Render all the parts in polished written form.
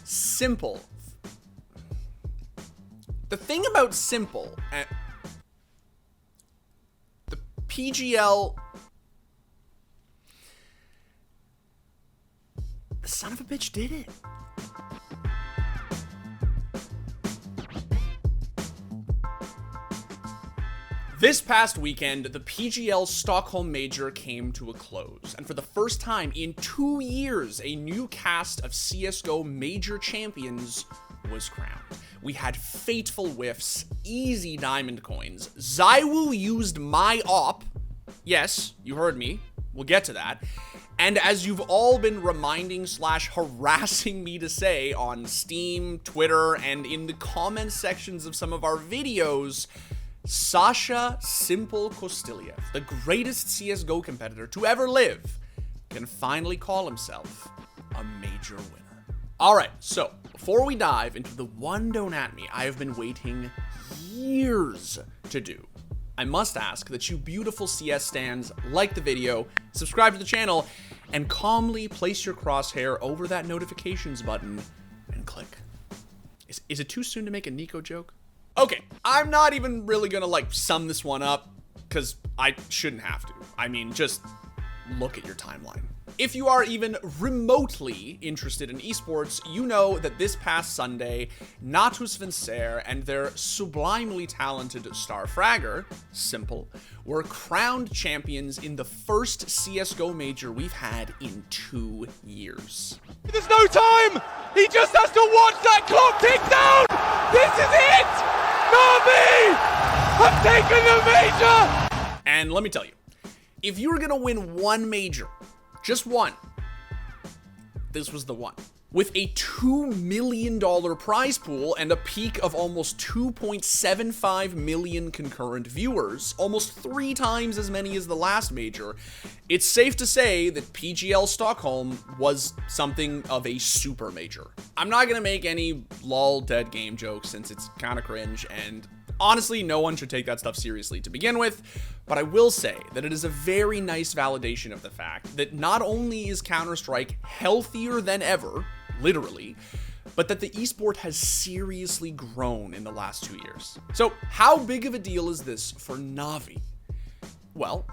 s1mple. The thing about s1mple, the PGL, the son of a bitch did it. This past weekend, the PGL Stockholm Major came to a close, and for the first time in 2 years, a new cast of CSGO Major champions was crowned. We had fateful whiffs, easy diamond coins. ZywOo used my op. Yes, you heard me. We'll get to that. And as you've all been reminding / harassing me to say on Steam, Twitter, and in the comment sections of some of our videos, Sasha s1mple Kostiliev, the greatest CSGO competitor to ever live, can finally call himself a major winner. Alright, so before we dive into the one don't at me I have been waiting years to do, I must ask that you beautiful CS stans like the video, subscribe to the channel, and calmly place your crosshair over that notifications button and click. Is it too soon to make a Nico joke? Okay, I'm not even really gonna sum this one up, because I shouldn't have to. I mean, just look at your timeline. If you are even remotely interested in esports, you know that this past Sunday, Natus Vencer and their sublimely talented star fragger, s1mple, were crowned champions in the first CSGO major we've had in 2 years. There's no time! He just has to watch that clock tick down! This is it! Navi! I've taken the major! And let me tell you, if you were gonna win one major, just one, this was the one. With a $2 million prize pool and a peak of almost 2.75 million concurrent viewers, almost 3 times as many as the last major, it's safe to say that PGL Stockholm was something of a super major. I'm not gonna make any lol dead game jokes since it's kind of cringe, and honestly, no one should take that stuff seriously to begin with, but I will say that it is a very nice validation of the fact that not only is Counter-Strike healthier than ever, literally, but that the esport has seriously grown in the last 2 years. So how big of a deal is this for Navi? Well,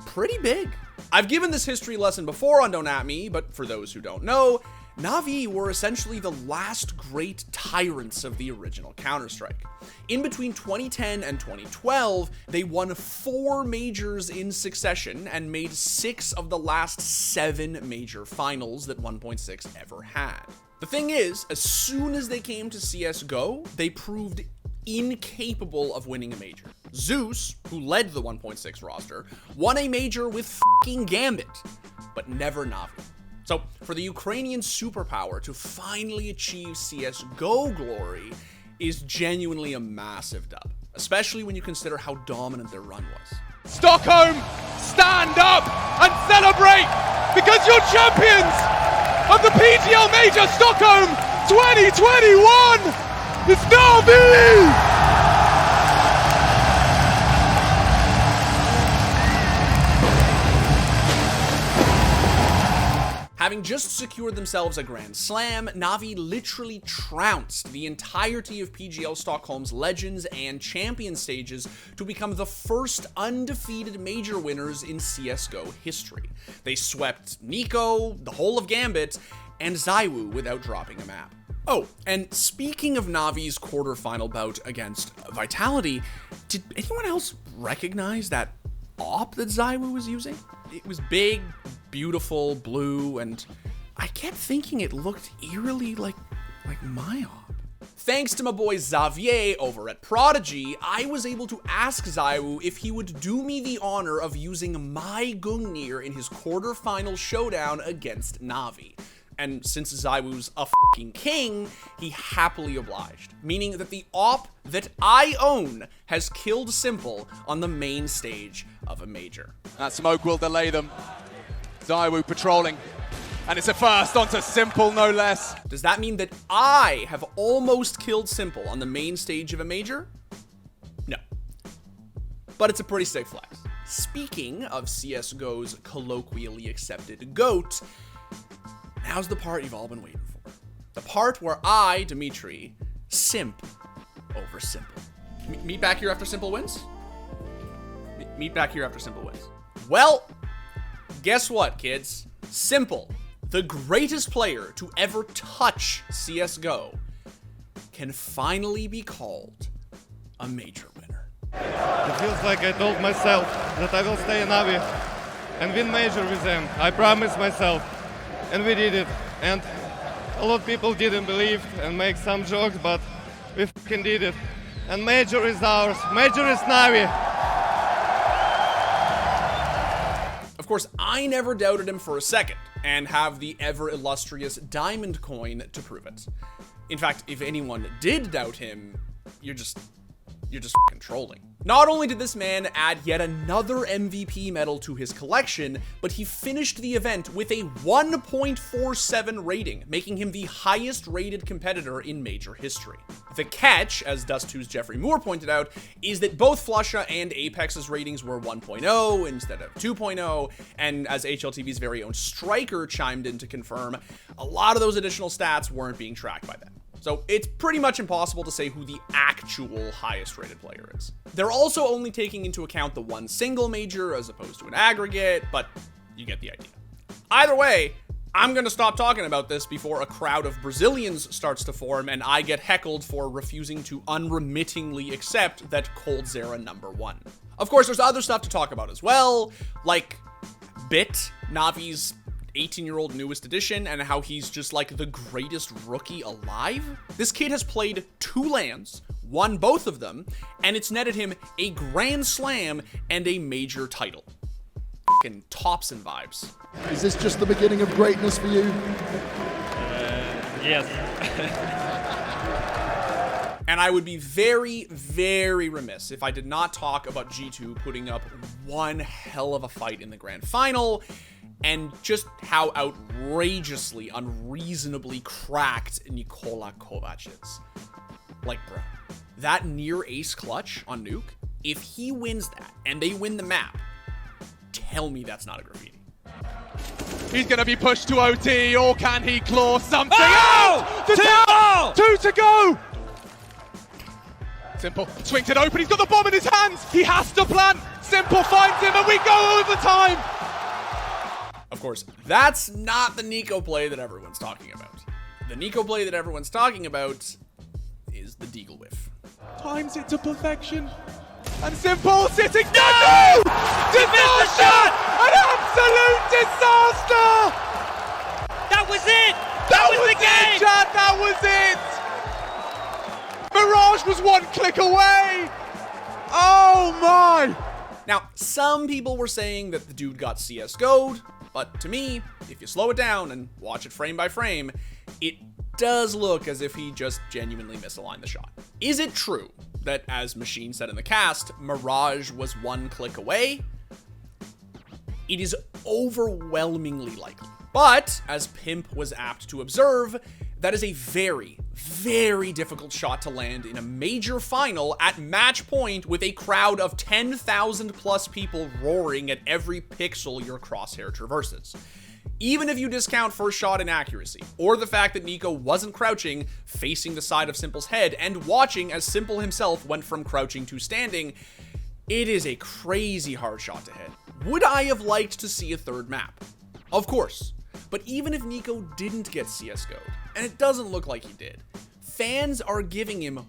pretty big. I've given this history lesson before on Don't At Me, but for those who don't know, Navi were essentially the last great tyrants of the original Counter-Strike. In between 2010 and 2012, they won 4 majors in succession and made 6 of the last 7 major finals that 1.6 ever had. The thing is, as soon as they came to CSGO, they proved incapable of winning a major. Zeus, who led the 1.6 roster, won a major with f***ing Gambit, but never Navi. So, for the Ukrainian superpower to finally achieve CSGO glory is genuinely a massive dub, especially when you consider how dominant their run was. Stockholm, stand up and celebrate, because you're champions of the PGL Major Stockholm 2021! It's Navi! Having just secured themselves a Grand Slam, Navi literally trounced the entirety of PGL Stockholm's Legends and Champion stages to become the first undefeated major winners in CSGO history. They swept Nico, the whole of Gambit, and ZywOo without dropping a map. Oh, and speaking of Navi's quarterfinal bout against Vitality, did anyone else recognize that op that ZywOo was using? It was big, beautiful, blue, and I kept thinking it looked eerily like my op. Thanks to my boy Xavier over at Prodigy, I was able to ask ZywOo if he would do me the honor of using my Gungnir in his quarterfinal showdown against Navi. And since ZywOo's a f***ing king, he happily obliged, meaning that the op that I own has killed s1mple on the main stage of a major. That smoke will delay them. ZywOo patrolling, and it's a first onto s1mple, no less. Does that mean that I have almost killed s1mple on the main stage of a major? No. But it's a pretty sick flex. Speaking of CSGO's colloquially accepted GOAT, now's the part you've all been waiting for. The part where I, Dimitri, simp over s1mple. Meet back here after s1mple wins? Meet back here after s1mple wins. Well, guess what, kids? s1mple, the greatest player to ever touch CSGO, can finally be called a major winner. It feels like I told myself that I will stay in Navi and win major with them. I promised myself, and we did it. And a lot of people didn't believe and make some jokes, but we fucking did it. And major is ours. Major is Navi. Of course, I never doubted him for a second, and have the ever illustrious diamond coin to prove it. In fact, if anyone did doubt him, you're just fucking trolling. Not only did this man add yet another MVP medal to his collection, but he finished the event with a 1.47 rating, making him the highest rated competitor in major history. The catch, as Dust2's Jeffrey Moore pointed out, is that both Flusha and Apex's ratings were 1.0 instead of 2.0, and as HLTV's very own Striker chimed in to confirm, a lot of those additional stats weren't being tracked by them. So it's pretty much impossible to say who the actual highest rated player is. They're also only taking into account the one single major as opposed to an aggregate, but you get the idea. Either way, I'm gonna stop talking about this before a crowd of Brazilians starts to form and I get heckled for refusing to unremittingly accept that Coldzera #1. Of course, there's other stuff to talk about as well, like Bit, Navi's 18-year-old newest edition, and how he's just like the greatest rookie alive. This kid has played 2 LANs, won both of them, and it's netted him a Grand Slam and a major title. Fucking Thompson vibes. Is this just the beginning of greatness for you? Yes. And I would be very, very remiss if I did not talk about G2 putting up one hell of a fight in the grand final, and just how outrageously, unreasonably cracked Nikola Kovac is. Like, bro, that near ace clutch on Nuke, if he wins that and they win the map, tell me that's not a graffiti. He's going to be pushed to OT, or can he claw something out? Two to go! s1mple swings it open, he's got the bomb in his hands, he has to plant, s1mple finds him, and we go overtime! Of course, that's not the Nico play that everyone's talking about. The Nico play that everyone's talking about is the Deagle whiff. Times it to perfection. And s1mple sitting down. No! Disaster! An absolute disaster! That was it! That was the game! It, Chad, that was it! Mirage was 1 click away! Oh my! Now, some people were saying that the dude got CSGO'd, but to me, if you slow it down and watch it frame by frame, it does look as if he just genuinely misaligned the shot. Is it true that, as Machine said in the cast, Mirage was 1 click away? It is overwhelmingly likely. But, as Pimp was apt to observe, that is a very, very difficult shot to land in a major final at match point with a crowd of 10,000 plus people roaring at every pixel your crosshair traverses. Even if you discount first shot inaccuracy, or the fact that Nico wasn't crouching, facing the side of s1mple's head, and watching as s1mple himself went from crouching to standing, it is a crazy hard shot to hit. Would I have liked to see a third map? Of course. But even if Nico didn't get CSGO'd, and it doesn't look like he did, fans are giving him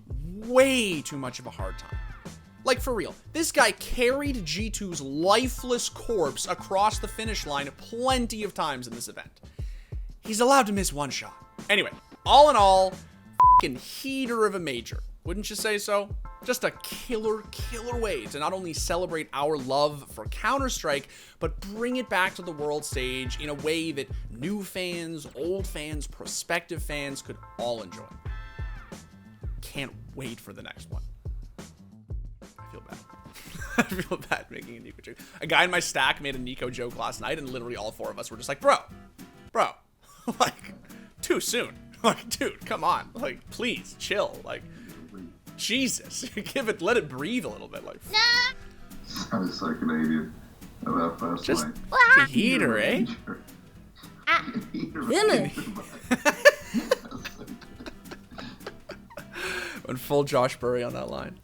way too much of a hard time. Like, for real, this guy carried G2's lifeless corpse across the finish line plenty of times in this event. He's allowed to miss 1 shot. Anyway, all in all, fucking heater of a major. Wouldn't you say so? Just a killer way to not only celebrate our love for Counter-Strike, but bring it back to the world stage in a way that new fans, old fans, prospective fans could all enjoy. Can't wait for the next one. I feel bad. I feel bad making a Nico joke. A guy in my stack made a Nico joke last night, and literally all 4 of us were just like, bro, like, too soon. Like, dude, come on. Like, please, chill. Like, Jesus, let it breathe a little bit. Like, I was so Canadian about first just night. the heater, eh? Heater. Went full Josh Burry on that line.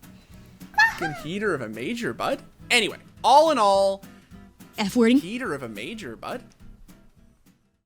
Fucking heater of a major, bud. Anyway, all in all, F-wording. heater of a major, bud.